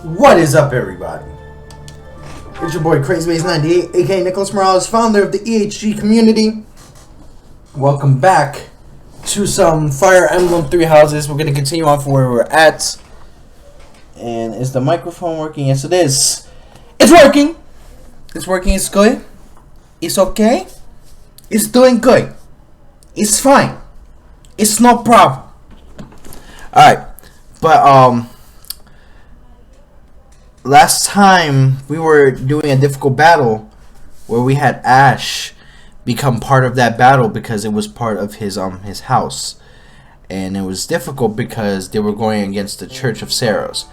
What is up, everybody? It's your boy CrazyBase98, aka Nicholas Morales, founder of the EHG community. Welcome back to some Fire Emblem 3 houses. We're going to continue on from where we're at. And is the microphone working? Yes, it is. It's working! It's working, it's good. It's okay. It's doing good. It's fine. It's no problem. Alright. But, last time we were doing a difficult battle where we had Ash become part of that battle because it was part of his house, and it was difficult because they were going against the Church of Saros.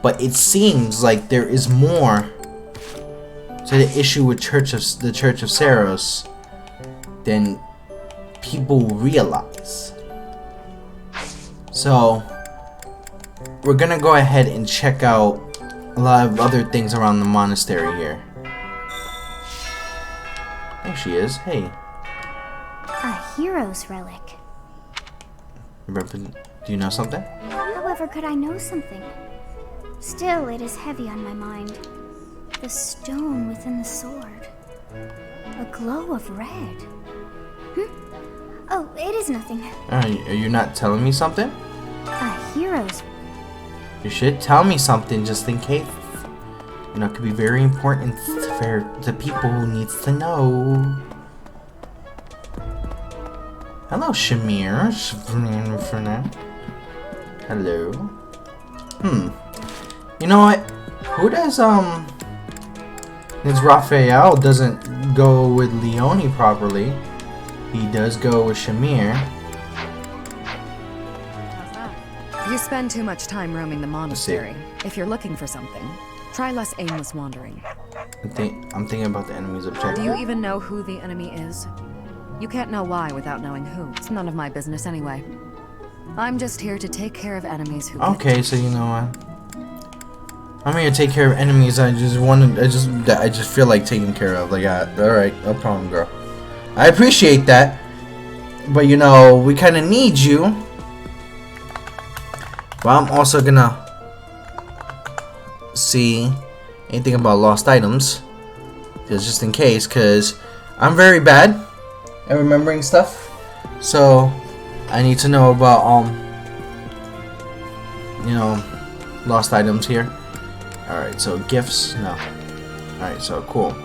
But it seems like there is more to the issue with the Church of Saros than people realize. So we're gonna go ahead and check out a lot of other things around the monastery here. There she is. Hey. A hero's relic. Do you know something? However could I know something? Still, it is heavy on my mind. The stone within the sword. A glow of red. Oh, it is nothing. Are you not telling me something? A hero's. You should tell me something just in case. You know, it could be very important for the people who needs to know. Hello, Shamir. Hello. You know what? Who does This Raphael doesn't go with Leone properly. He does go with Shamir. You spend too much time roaming the monastery. If you're looking for something, try less aimless wandering. I'm thinking about the enemy's objective. Do you even know who the enemy is? You can't know why without knowing who. It's none of my business anyway. I'm just here to take care of enemies who Okay, so you know what? I'm here to take care of enemies I just feel like taking care of. Like, alright, no problem, girl. I appreciate that. But you know, we kinda need you. But I'm also gonna see anything about lost items, just in case, because I'm very bad at remembering stuff. So I need to know about you know, lost items here. All right, so gifts, no. All right, so cool.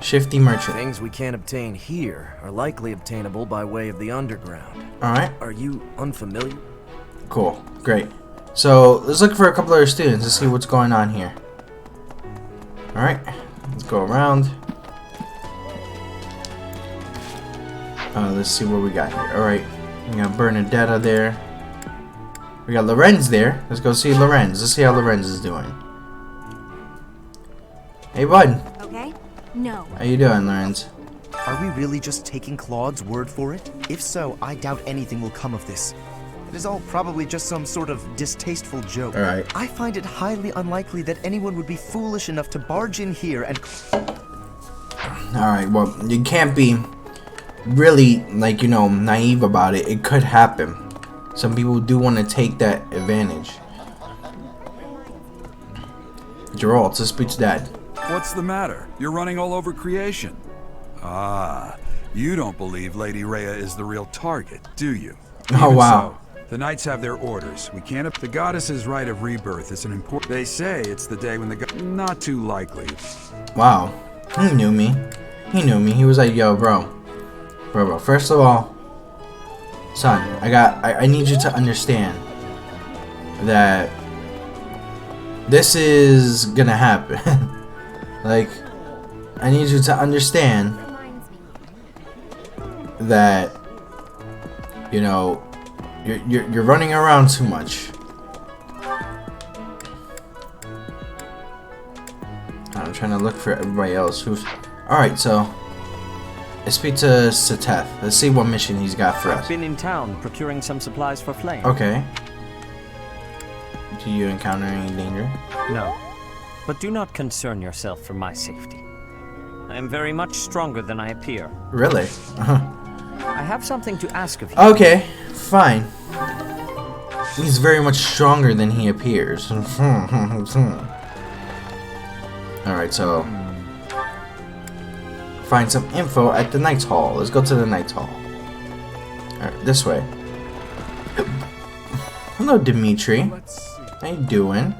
Shifty merchant. Things we can't obtain here are likely obtainable by way of the underground. Alright. Are you unfamiliar? Cool. Great. So, let's look for a couple other students to see what's going on here. Alright. Let's go around. Let's see what we got here. Alright. We got Bernadetta there. We got Lorenz there. Let's go see Lorenz. Let's see how Lorenz is doing. Hey, bud. Okay? No. How you doing, Lorenz? Are we really just taking Claude's word for it? If so, I doubt anything will come of this. It is all probably just some sort of distasteful joke. Alright. I find it highly unlikely that anyone would be foolish enough to barge in here and... Alright, well, you can't be really, like, you know, naive about it. It could happen. Some people do want to take that advantage. Geralt, let's speak to Dad. What's the matter? You're running all over creation. Ah, you don't believe Lady Rhea is the real target, do you? Oh, Even wow. So, the knights have their orders. We can't... The goddess's right of rebirth is an important... They say it's the day when the Not too likely. Wow. He knew me. He knew me. He was like, yo, bro. Bro, first of all, son, I need you to understand that this is gonna happen. Like, I need you to understand that, you know, you're running around too much. I'm trying to look for everybody else who's... Alright, so let's speak to Seteth. Let's see what mission he's got for us. I've been in town procuring some supplies for Flame. Okay. Do you encounter any danger? No. But do not concern yourself for my safety. I am very much stronger than I appear. Really? I have something to ask of you. Okay, fine. He's very much stronger than he appears. Alright, so find some info at the Knights Hall. Let's go to the Knights Hall. Alright, this way. Hello, Dimitri. How you doing?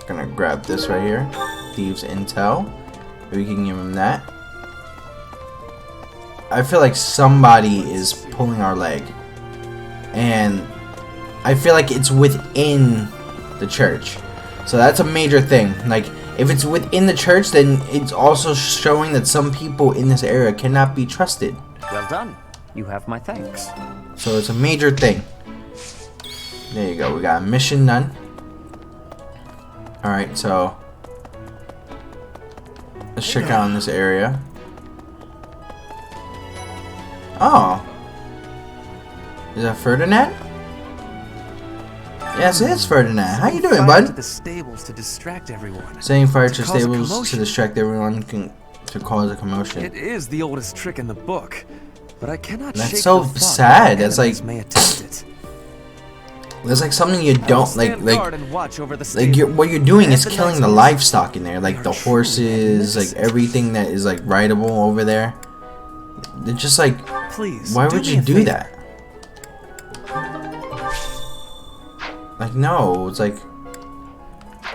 Gonna grab this right here. Thieves Intel. We can give him that. I feel like somebody is pulling our leg. And I feel like it's within the church. So that's a major thing. Like, if it's within the church, then it's also showing that some people in this area cannot be trusted. Well done. You have my thanks. So it's a major thing. There you go. We got a mission done. Alright, so let's check out in this area. Oh. Is that Ferdinand? Yes, it is Ferdinand. How you doing, bud? To the stables to distract everyone. Setting fire to cause a stables to commotion. distract everyone to cause a commotion. It is the oldest trick in the book, but I cannot That's shake so the thought sad. that That's like enemies may attempt it. There's like something you I will don't stand like. guard and watch over the Like what you're doing is and the killing the knights. livestock in there, like They the are truly horses, like magnificent. everything that is like rideable over there. They're just like, Please, why do would me you a do favor. that? Like no, it's like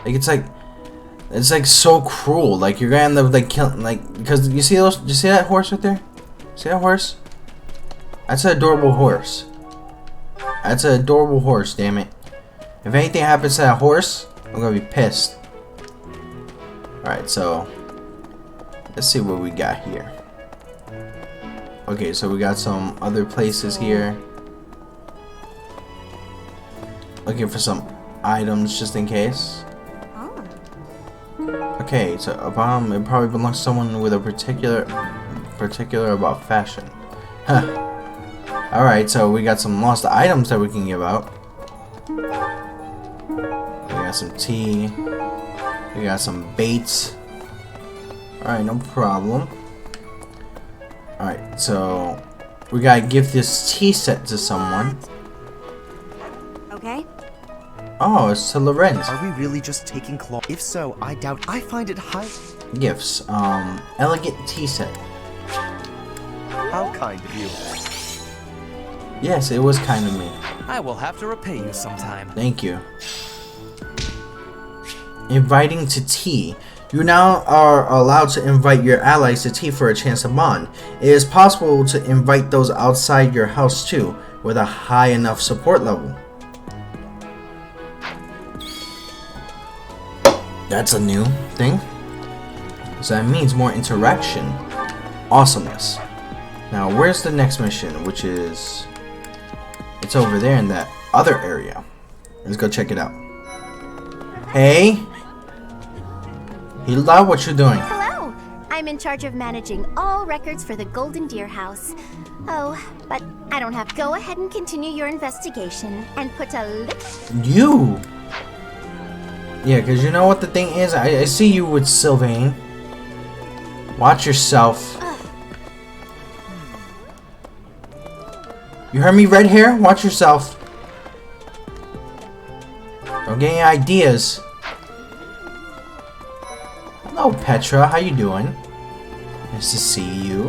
it's like so cruel. Like you're gonna end up like killing, like, because you see those, you see that horse right there? See that horse? That's an adorable horse. That's an adorable horse, damn it. If anything happens to that horse, I'm gonna be pissed. Alright, so let's see what we got here. Okay, so we got some other places here. Looking for some items just in case. Okay, so a bomb, it probably belongs to someone with a particular about fashion. Huh. Alright, so we got some lost items that we can give out. We got some tea. We got some baits. Alright, no problem. Alright, so we gotta give this tea set to someone. Okay? Oh, it's to Lorenz. Are we really just taking claw? If so, I doubt. I find it high. Gifts. Elegant tea set. How kind of you. Yes, it was kind of me. I will have to repay you sometime. Thank you. Inviting to tea. You now are allowed to invite your allies to tea for a chance to bond. It is possible to invite those outside your house too, with a high enough support level. That's a new thing. So that means more interaction. Awesomeness. Now, where's the next mission? Which is... it's over there in that other area. Let's go check it out. Hey! Hilda, what you doing? Hello! I'm in charge of managing all records for the Golden Deer House. Oh, but I don't have to. Go ahead and continue your investigation and put a lip. You! Yeah, because you know what the thing is? I see you with Sylvain. Watch yourself. You heard me, red hair? Watch yourself. Don't get any ideas. Hello, Petra. How you doing? Nice to see you.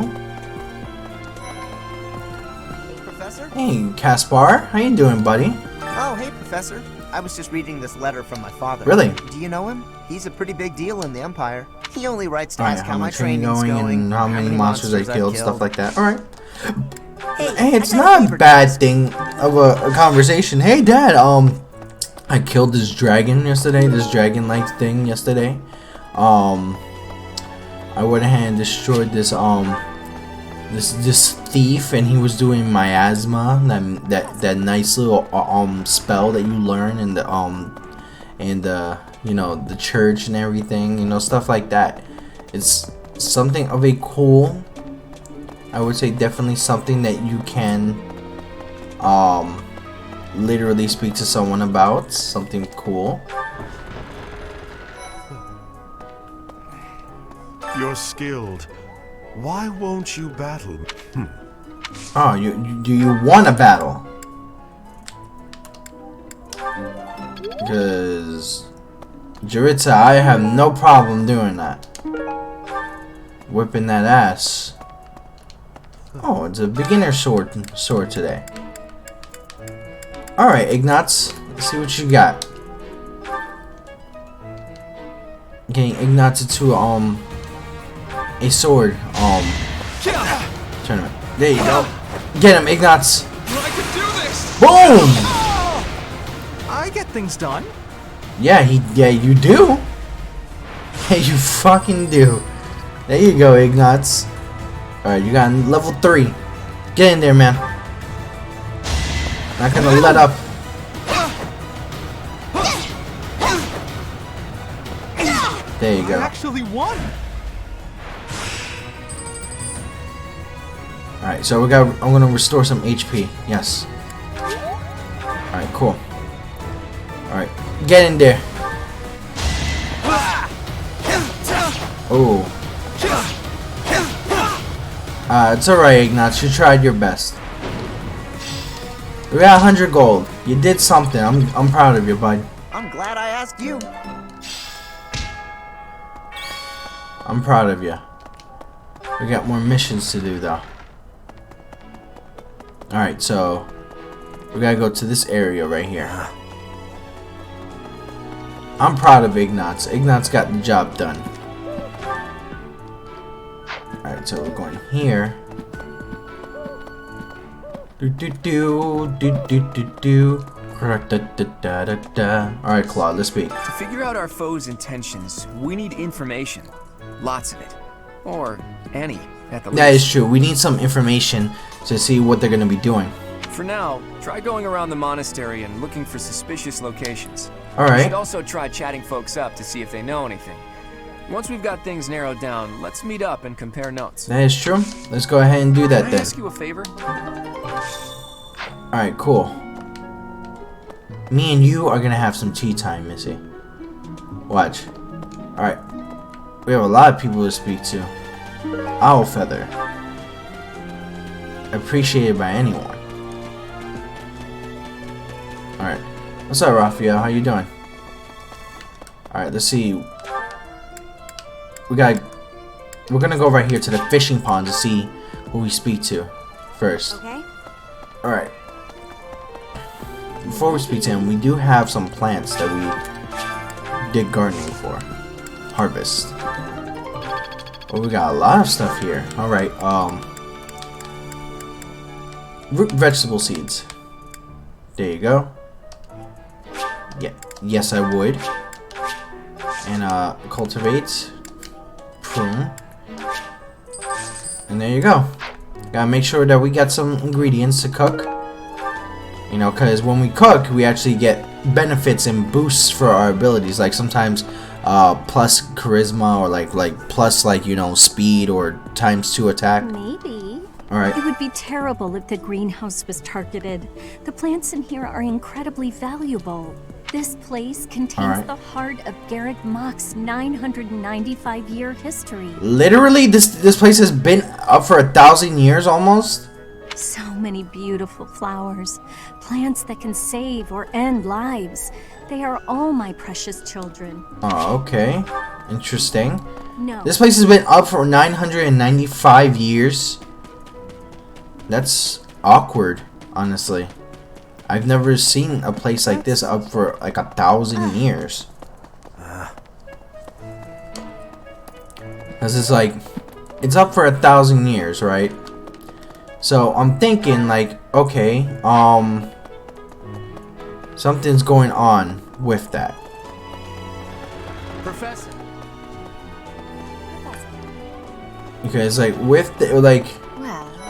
Hey, Professor? Hey, Caspar. How you doing, buddy? Oh, hey, Professor. I was just reading this letter from my father. Really? Do you know him? He's a pretty big deal in the Empire. He only writes to Alright, ask how how my much training training's going, and how many monsters I I've killed, stuff like that. Alright. Hey, it's I got not a favor bad to ask. thing of a conversation. Hey, Dad, I killed this dragon yesterday, this dragon-like thing yesterday. I went ahead and destroyed this, this thief, and he was doing miasma, that nice little, spell that you learn in the, you know, the church and everything, you know, stuff like that. It's something of a cool, I would say definitely something that you can, literally speak to someone about, something cool. You're skilled. Why won't you battle? Oh, do you want a battle? Because Jaritza, I have no problem doing that. Whipping that ass. Oh, it's a beginner sword today. Alright, Ignatz. Let's see what you got. Getting Ignatz into a sword tournament. There you go. Get him, Ignatz. I can do this. Boom! I get things done. Yeah, you do. Yeah, you fucking do. There you go, Ignatz. Alright, you got level 3. Get in there, man. Not gonna let up. There you go. I actually won. Alright, so I'm gonna restore some HP. Yes. Alright, cool. Alright, get in there. Oh. It's alright, Ignatz. You tried your best. We got 100 gold. You did something. I'm proud of you, bud. I'm glad I asked you. I'm proud of you. We got more missions to do, though. Alright, so we gotta go to this area right here. I'm proud of Ignatz. Ignatz got the job done. Alright, so we're going here. Alright, Claude, let's speak. To figure out our foe's intentions, we need information. Lots of it. Or any, at the least. That is true. We need some information to see what they're going to be doing. For now, try going around the monastery and looking for suspicious locations. Alright. We should also try chatting folks up to see if they know anything. Once we've got things narrowed down, let's meet up and compare notes. That is true. Let's go ahead and do that Can I then. ask you a favor? Alright, cool. Me and you are gonna have some tea time, Missy. Watch. Alright. We have a lot of people to speak to. Owl Feather. Appreciated by anyone. Alright. What's up, Raphael? How you doing? Alright, let's see. We're gonna go right here to the fishing pond to see who we speak to first. Okay. Alright. Before we speak to him, we do have some plants that we did gardening for. Harvest. Well, we got a lot of stuff here. Alright, root vegetable seeds. There you go. Yeah, yes I would. And cultivate. Prune. And there you go. Gotta make sure that we got some ingredients to cook. You know, because when we cook, we actually get benefits and boosts for our abilities. Like sometimes plus charisma or like plus you know speed or ×2 attack. Maybe. Alright. It would be terrible if the greenhouse was targeted. The plants in here are incredibly valuable. This place contains the heart of Garrett Mock's 995-year history. Literally, this place has been up for 1,000 years almost. So many beautiful flowers, plants that can save or end lives. They are all my precious children. Oh, okay. Interesting. No. This place has been up for 995 years. That's awkward, honestly. I've never seen a place like this up for like 1,000 years. Cause it's like, it's up for 1,000 years, right? So I'm thinking like, okay, something's going on with that. Professor. Because like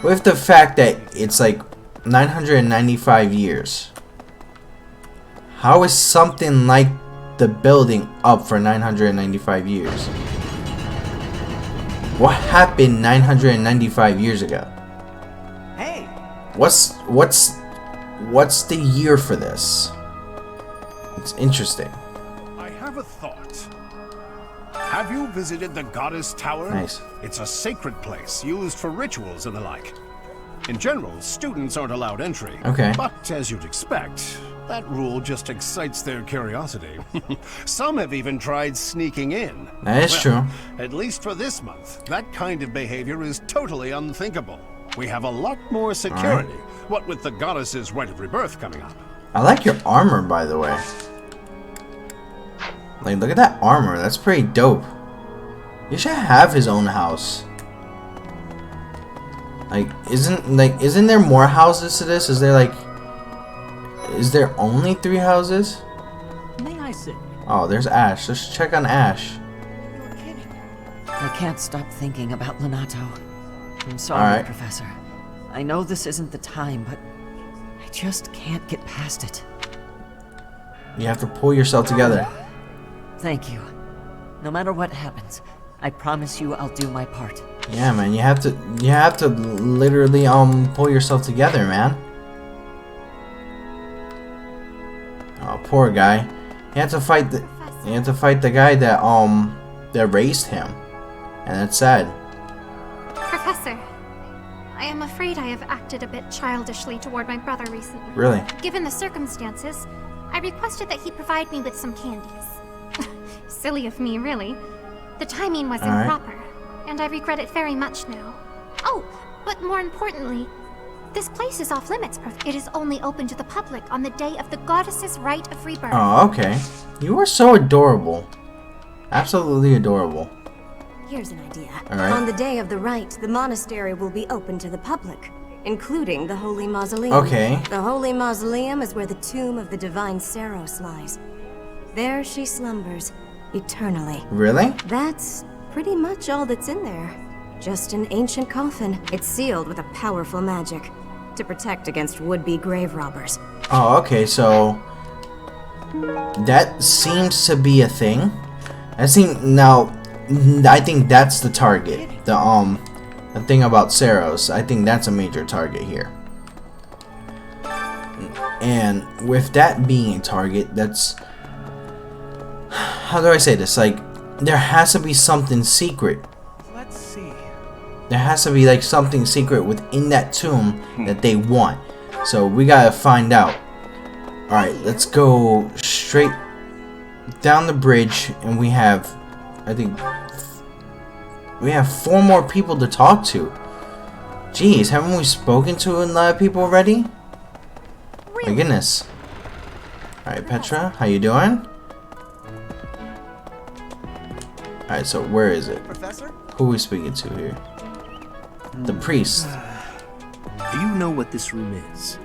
with the fact that it's like 995 years. How is something like the building up for 995 years? What happened 995 years ago? Hey. What's the year for this? It's interesting. I have a thought. Have you visited the Goddess Tower? Nice. It's a sacred place used for rituals and the like. In general, students aren't allowed entry. Okay. But as you'd expect, that rule just excites their curiosity. Some have even tried sneaking in. That is true. At least for this month, that kind of behavior is totally unthinkable. We have a lot more security, what with the goddess's rite of rebirth coming up. I like your armor, by the way. Like, look at that armor. That's pretty dope. You should have his own house. Like, isn't there more houses to this? Is there only 3 houses? May I sit? Oh, there's Ash. Let's check on Ash. You're kidding. I can't stop thinking about Lonato. I'm sorry, Professor. I know this isn't the time, but I just can't get past it. You have to pull yourself together. Thank you. No matter what happens, I promise you I'll do my part. Yeah, man, you have to literally pull yourself together, man. Oh, poor guy. You have to fight the guy that raised him. And that's sad. Professor, I am afraid I have acted a bit childishly toward my brother recently. Really? Given the circumstances, I requested that he provide me with some candies. Silly of me, really. The timing was improper, and I regret it very much now. Oh, but more importantly, this place is off limits. It is only open to the public on the day of the goddess's rite of rebirth. Oh, okay. You are so adorable. Absolutely adorable. Here's an idea. Alright. On the day of the rite, the monastery will be open to the public, including the Holy Mausoleum. Okay. The Holy Mausoleum is where the tomb of the divine Saros lies. There she slumbers, eternally. Really? That's pretty much all that's in there. Just an ancient coffin. It's sealed with a powerful magic to protect against would-be grave robbers. Oh, okay, so that seems to be a thing. I think that's the target. The thing about Saros, I think that's a major target here. And with that being a target, that's, how do I say this? Like, there has to be something secret. Let's see. There has to be like something secret within that tomb that they want. So we gotta find out. Alright, let's go straight down the bridge, and we have, I think, we have 4 more people to talk to. Jeez, haven't we spoken to a lot of people already? My goodness. Alright, Petra, how you doing? Alright, so where is it? Professor? Who are we speaking to here? The priest. Do you know what this room is?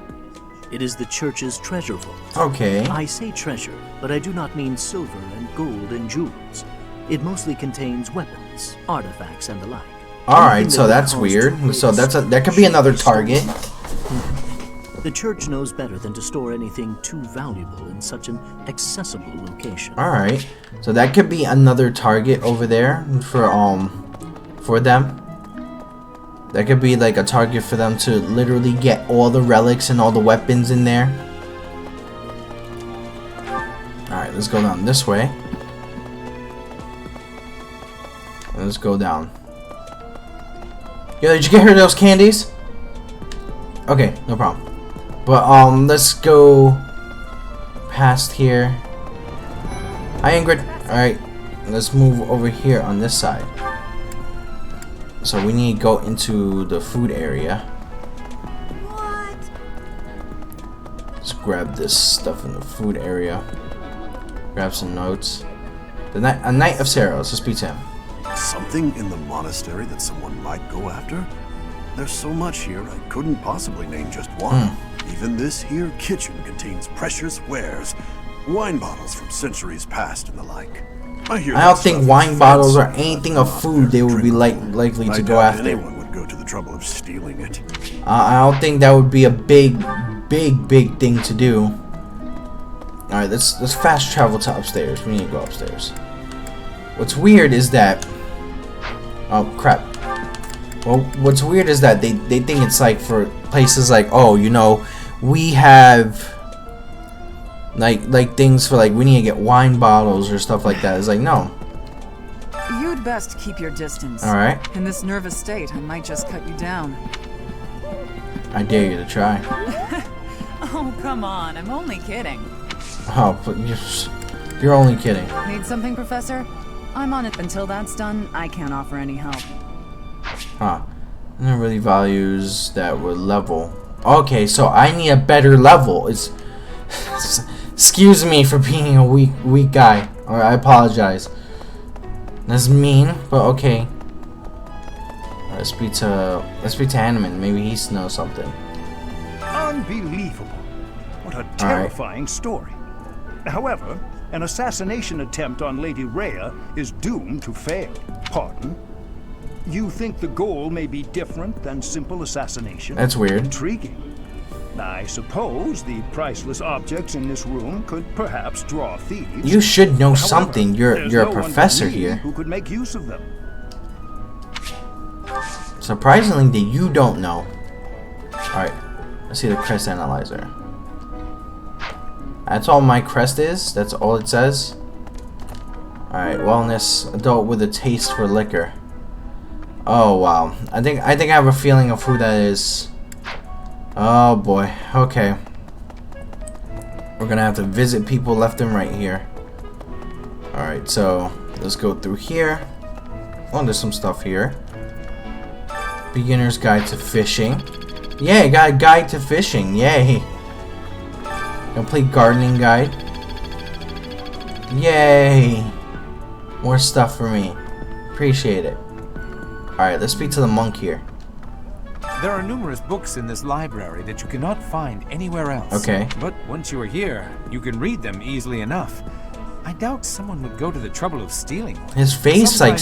It is the church's treasure vault. Okay. I say treasure, but I do not mean silver and gold and jewels. It mostly contains weapons, artifacts, and the like. Alright, so that's weird. So that could be another target. The church knows better than to store anything too valuable in such an accessible location. Alright. So that could be another target over there for them. That could be like a target for them to literally get all the relics and all the weapons in there. Alright, let's go down this way. Let's go down. Yo, did you get her those candies? Okay, no problem. But let's go past here. Hi, Ingrid. Alright, let's move over here on this side. So we need to go into the food area. What? Let's grab this stuff in the food area. Grab some notes. A Knight of Saros. Let's speak to him. Something in the monastery that someone might go after? There's so much here, I couldn't possibly name just one. Even this here kitchen contains precious wares, wine bottles from centuries past and the like. I don't think wine bottles or anything of food they would be likely to go after. Anyone would go to the trouble of stealing it. I don't think that would be a big thing to do. Alright, let's fast travel to upstairs. We need to go upstairs. What's weird is that... Oh, crap. Well, what's weird is that they think it's like for places like, oh, you know, we have... Like things for like we need to get wine bottles or stuff like that. It's like, no. You'd best keep your distance. Alright. In this nervous state, I might just cut you down. I dare you to try. Oh, come on. I'm only kidding. Oh, but you're only kidding. Need something, Professor? I'm on it. Until that's done, I can't offer any help. Huh. And it really values that with level. Okay, so I need a better level. It's excuse me for being a weak guy. Or I apologize. That's mean, but okay. Let's speak to Animan. Maybe he knows something. Unbelievable. What a terrifying story. However, an assassination attempt on Lady Rhea is doomed to fail. Pardon? You think the goal may be different than simple assassination? That's weird. Intriguing. I suppose the priceless objects in this room could perhaps draw thieves. You should know However, something. You're a professor here. Who could make use of them? Surprisingly, that you don't know. Alright, let's see the crest analyzer. That's all my crest is? That's all it says? Alright, wellness, adult with a taste for liquor. Oh wow. I think I have a feeling of who that is. Oh boy. Okay. We're gonna have to visit people left and right here. Alright, so let's go through here. Oh, there's some stuff here. Beginner's Guide to Fishing. Yay, got a guide to fishing. Yay. Complete gardening guide. Yay. More stuff for me. Appreciate it. Alright, let's speak to the monk here. There are numerous books in this library that you cannot find anywhere else. Okay. But once you are here, you can read them easily enough. I doubt someone would go to the trouble of stealing one. His face like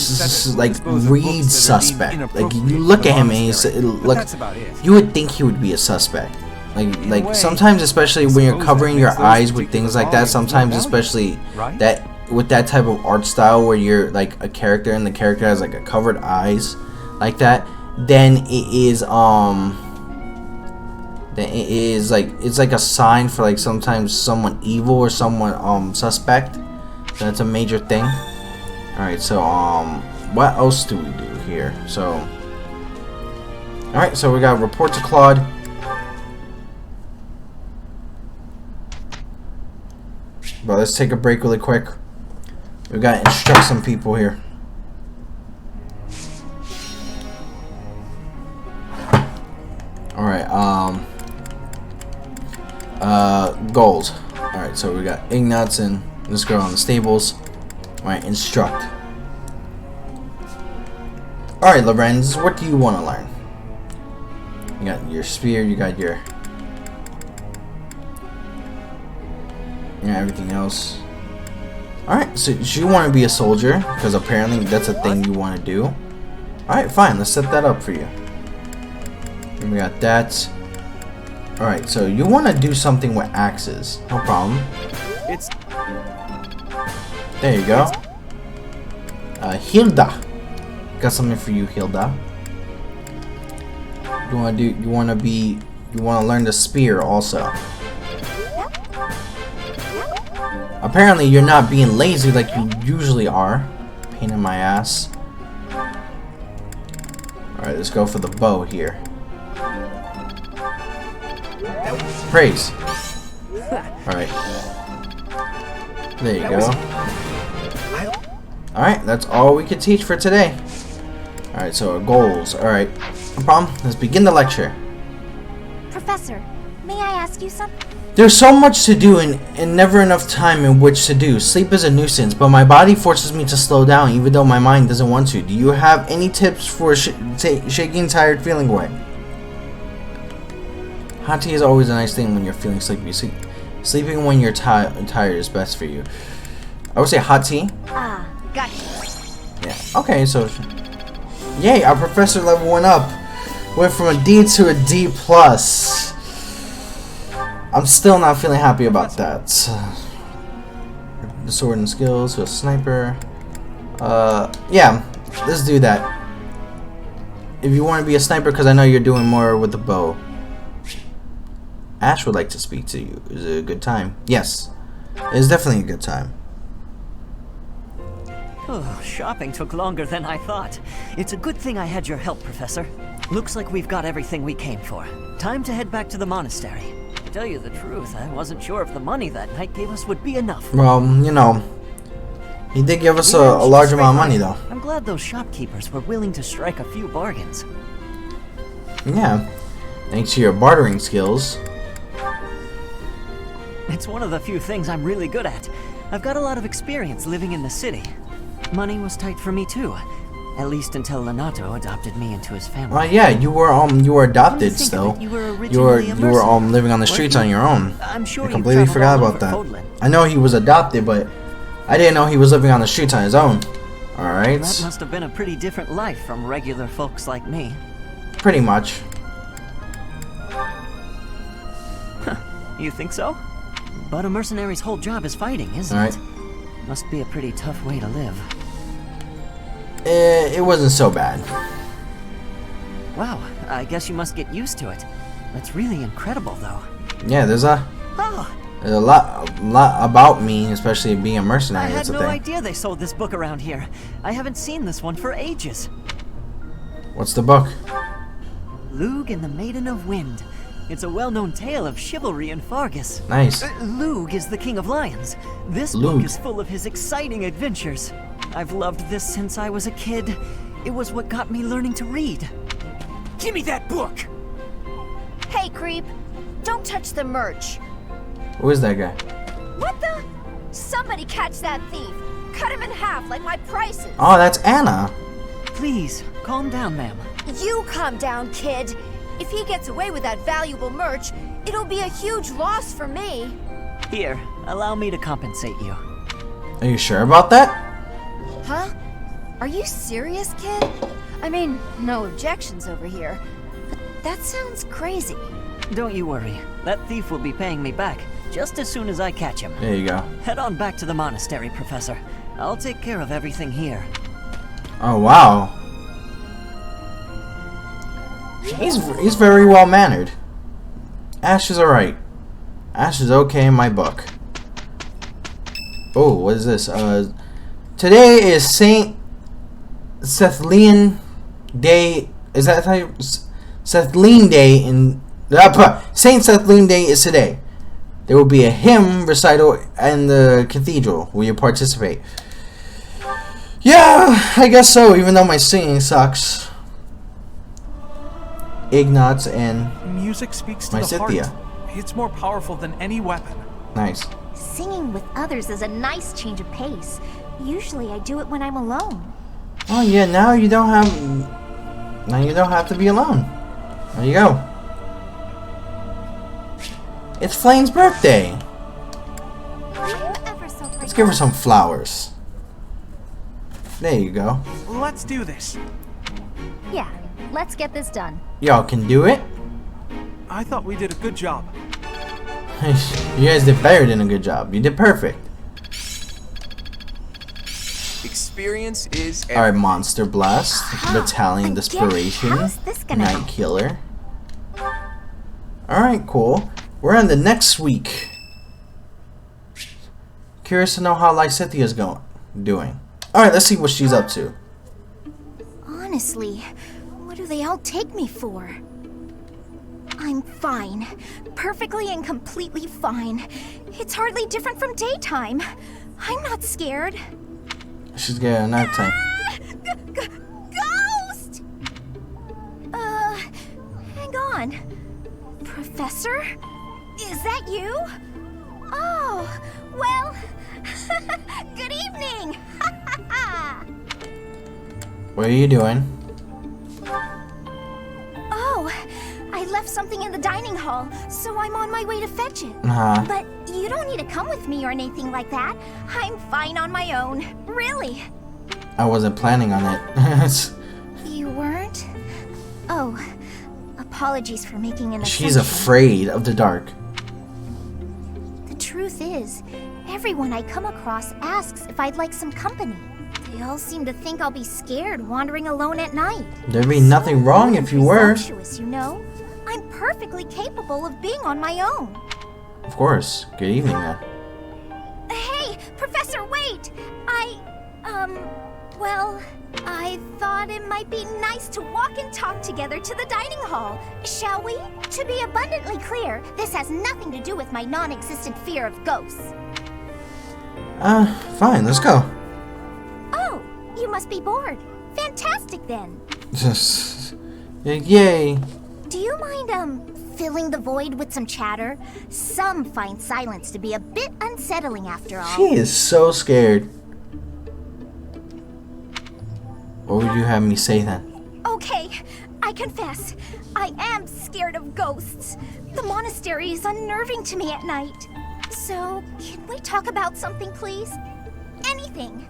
reads suspect. Like you look at him and he's you would think he would be a suspect. Like sometimes, especially when you're covering your eyes with things like that, sometimes especially that with that type of art style where you're like a character and the character has like a covered eyes like that, then it's like a sign for like sometimes someone evil or someone suspect. So that's a major thing. Alright, so what else do we do here? So alright, so we got report to Claude. But let's take a break really quick. We gotta instruct some people here. Alright, goals. Alright, so we got Ignatz and this girl on the stables. Alright, instruct. Alright, Lorenz, what do you want to learn? You got your spear, you got your everything else. Alright, so you want to be a soldier, because apparently that's a thing you want to do. Alright, fine, let's set that up for you. And we got that. Alright, so you want to do something with axes. No problem. There you go. Hilda. Got something for you, Hilda. You want to learn the spear also. Apparently you're not being lazy like you usually are. Pain in my ass. Alright, let's go for the bow here. Praise. Alright. There you go. Alright, that's all we could teach for today. Alright, so our goals. Alright, no problem. Let's begin the lecture. Professor, may I ask you something? There's so much to do and never enough time in which to do. Sleep is a nuisance, but my body forces me to slow down even though my mind doesn't want to. Do you have any tips for shaking tired feeling away? Hot tea is always a nice thing when you're feeling sleepy. Sleeping when you're tired is best for you. I would say hot tea. Ah, gotcha. Yeah. Okay, so yay, our professor level went up. Went from a D to a D+. I'm still not feeling happy about that. The sword and skills to a sniper. Yeah, let's do that. If you want to be a sniper, because I know you're doing more with the bow. Ash would like to speak to you. Is it a good time? Yes, it is definitely a good time. Oh, shopping took longer than I thought. It's a good thing I had your help, Professor. Looks like we've got everything we came for. Time to head back to the monastery. tell you the truth, I wasn't sure if the money that night gave us would be enough. Well, you know, he did give us a large amount of money, though. I'm glad those shopkeepers were willing to strike a few bargains. Yeah, thanks to your bartering skills. It's one of the few things I'm really good at. I've got a lot of experience living in the city. Money was tight for me too, at least until Lonato adopted me into his family. Well, yeah, you were adopted still. You were living on the streets on your own. I'm sure I completely forgot about that. I know he was adopted, but I didn't know he was living on the streets on his own. All right. That must have been a pretty different life from regular folks like me. Pretty much. Huh, you think so? But a mercenary's whole job is fighting, isn't it? Must be a pretty tough way to live. It wasn't so bad. Wow, I guess you must get used to it. That's really incredible, though. Yeah, there's a lot about me, especially being a mercenary. I had no idea they sold this book around here. I haven't seen this one for ages. What's the book? Lug and the Maiden of Wind. It's a well-known tale of chivalry in Fargus. Nice. Lug is the king of lions. This book is full of his exciting adventures. I've loved this since I was a kid. It was what got me learning to read. Give me that book! Hey, creep. Don't touch the merch. Who is that guy? What the? Somebody catch that thief. Cut him in half like my prices. Oh, that's Anna. Please, calm down, ma'am. You calm down, kid. If he gets away with that valuable merch, it'll be a huge loss for me. Here, allow me to compensate you. Are you sure about that? Huh? Are you serious, kid? I mean, no objections over here. But that sounds crazy. Don't you worry. That thief will be paying me back just as soon as I catch him. There you go. Head on back to the monastery, Professor. I'll take care of everything here. Oh, wow. He's very well mannered. Ash is alright. Ash is okay in my book. Oh, what is this? Today is Saint Cethlean Day. Is that how you... Cethlean Day in... Saint Cethlean Day is today. There will be a hymn recital in the cathedral. Will you participate? Yeah, I guess so, even though my singing sucks. Ignatz and music speaks to my the Scythia. heart. It's more powerful than any weapon. Nice. Singing with others is a nice change of pace. Usually I do it when I'm alone. Oh yeah, now you don't have to be alone. There you go. It's Flame's birthday. Let's give her some flowers. There you go. Let's do this. Yeah, let's get this done. Y'all can do it. I thought we did a good job. You guys did better than a good job. You did perfect. Experience is Alright, Monster Blast, Battalion Desperation, Night Killer. Alright, cool. We're on the next week. Curious to know how Lysithia's doing. Alright, let's see what she's up to. Honestly, what do they all take me for? I'm fine. Perfectly and completely fine. It's hardly different from daytime. I'm not scared. She's getting a nighttime. Ghost! Hang on. Professor? Is that you? Oh, well, good evening! What are you doing? Oh, I left something in the dining hall, so I'm on my way to fetch it. But you don't need to come with me or anything like that. I'm fine on my own. Really. I wasn't planning on it. You weren't? Oh, apologies for making an assumption. She's afraid of the dark. The truth is, everyone I come across asks if I'd like some company. They all seem to think I'll be scared wandering alone at night. There'd be nothing wrong if you were. You know? I'm perfectly capable of being on my own. Of course. Good evening, then. Hey, Professor, wait! Well, I thought it might be nice to walk and talk together to the dining hall. Shall we? To be abundantly clear, this has nothing to do with my non-existent fear of ghosts. Fine, let's go. Oh, you must be bored. Fantastic then. Yay. Do you mind, filling the void with some chatter? Some find silence to be a bit unsettling after all. She is so scared. What would you have me say then? Okay, I confess, I am scared of ghosts. The monastery is unnerving to me at night. So, can we talk about something, please? Anything.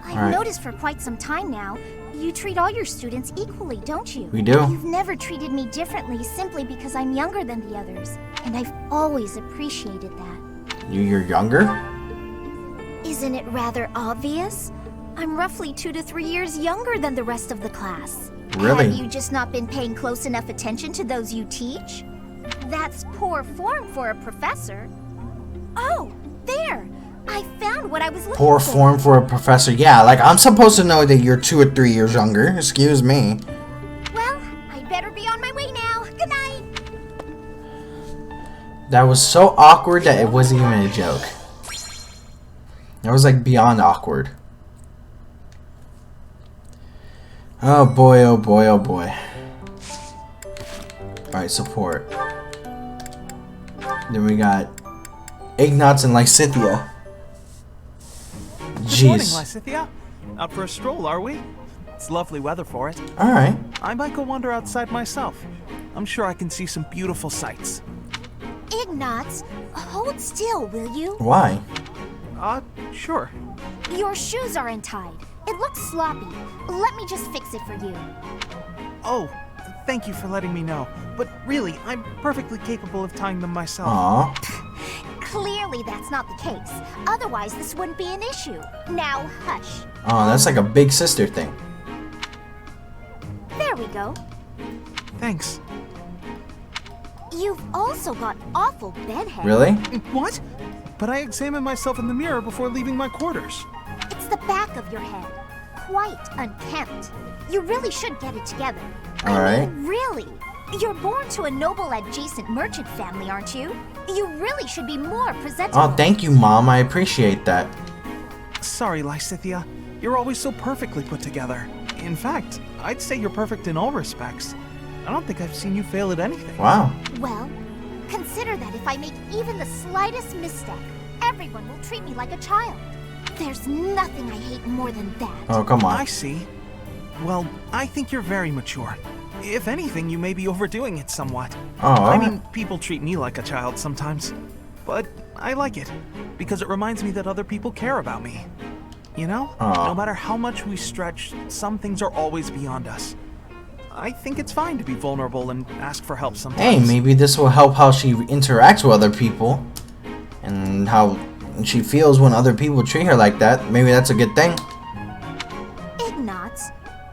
I've noticed for quite some time now, you treat all your students equally, don't you? We do. You've never treated me differently simply because I'm younger than the others, and I've always appreciated that. You're younger? Isn't it rather obvious? I'm roughly 2 to 3 years younger than the rest of the class. Really? Have you just not been paying close enough attention to those you teach? That's poor form for a professor. Oh, there! I found what I was looking for. Poor form for a professor. Yeah, like I'm supposed to know that you're 2 or 3 years younger. Excuse me. Well, I'd better be on my way now. Good night. That was so awkward that it wasn't even a joke. That was like beyond awkward. Oh boy, oh boy, oh boy. Alright, support. Then we got Ignatz and Lysithea. Good morning, Jeez. Lysithea. Out for a stroll, are we? It's lovely weather for it. Alright. I might go wander outside myself. I'm sure I can see some beautiful sights. Ignatz, hold still, will you? Why? Sure. Your shoes are untied. It looks sloppy. Let me just fix it for you. Oh, thank you for letting me know. But really, I'm perfectly capable of tying them myself. Aww. Clearly that's not the case. Otherwise, this wouldn't be an issue. Now, hush. Oh, that's like a big sister thing. There we go. Thanks. You've also got awful bedhead. Really? What? But I examined myself in the mirror before leaving my quarters. It's the back of your head. Quite unkempt. You really should get it together. Alright. I mean, really. You're born to a noble adjacent merchant family, aren't you? You really should be more presentable. Oh, thank you, Mom. I appreciate that. Sorry, Lysithea. You're always so perfectly put together. In fact, I'd say you're perfect in all respects. I don't think I've seen you fail at anything. Wow. Well, consider that if I make even the slightest misstep, everyone will treat me like a child. There's nothing I hate more than that. Oh, come on. I see. Well, I think you're very mature. If anything, you may be overdoing it somewhat. Oh. I mean, people treat me like a child sometimes. But I like it, because it reminds me that other people care about me. You know? Oh. No matter how much we stretch, some things are always beyond us. I think it's fine to be vulnerable and ask for help sometimes. Hey, maybe this will help how she interacts with other people. And how she feels when other people treat her like that. Maybe that's a good thing. Ignatz,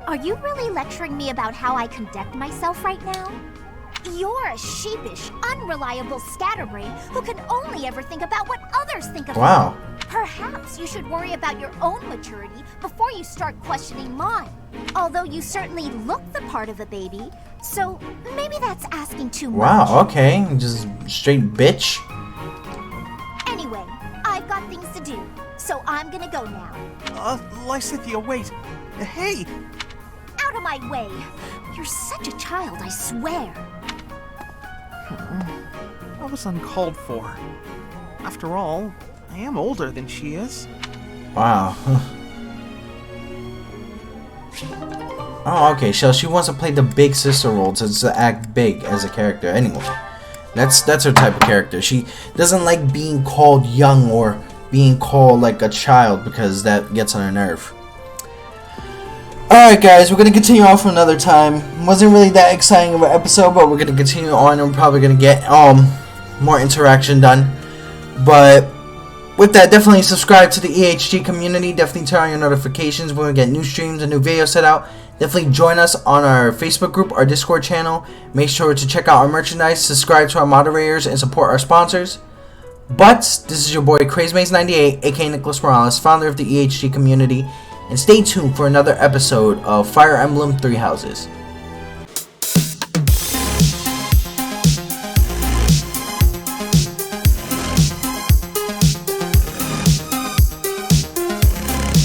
are you really lecturing me about how I conduct myself right now? You're a sheepish, unreliable scatterbrain who can only ever think about what others think of Wow. you. Perhaps you should worry about your own maturity before you start questioning mine. Although you certainly look the part of a baby, so maybe that's asking too much. Wow, okay. Just straight bitch. Anyway, I've got things to do, so I'm gonna go now. Lysithea, wait. Hey! Out of my way! You're such a child, I swear. That was uncalled for. After all, I am older than she is. Wow. Oh, okay. So she wants to play the big sister role to act big as a character. Anyway, that's her type of character. She doesn't like being called young or being called like a child because that gets on her nerve. Alright guys, we're going to continue on for another time. Wasn't really that exciting of an episode, but we're going to continue on and we're probably going to get more interaction done. But with that, definitely subscribe to the EHG community. Definitely turn on your notifications when we get new streams and new videos set out. Definitely join us on our Facebook group, our Discord channel. Make sure to check out our merchandise, subscribe to our moderators, and support our sponsors. But this is your boy CrazyMaze98, aka Nicholas Morales, founder of the EHG community. and stay tuned for another episode of Fire Emblem Three Houses.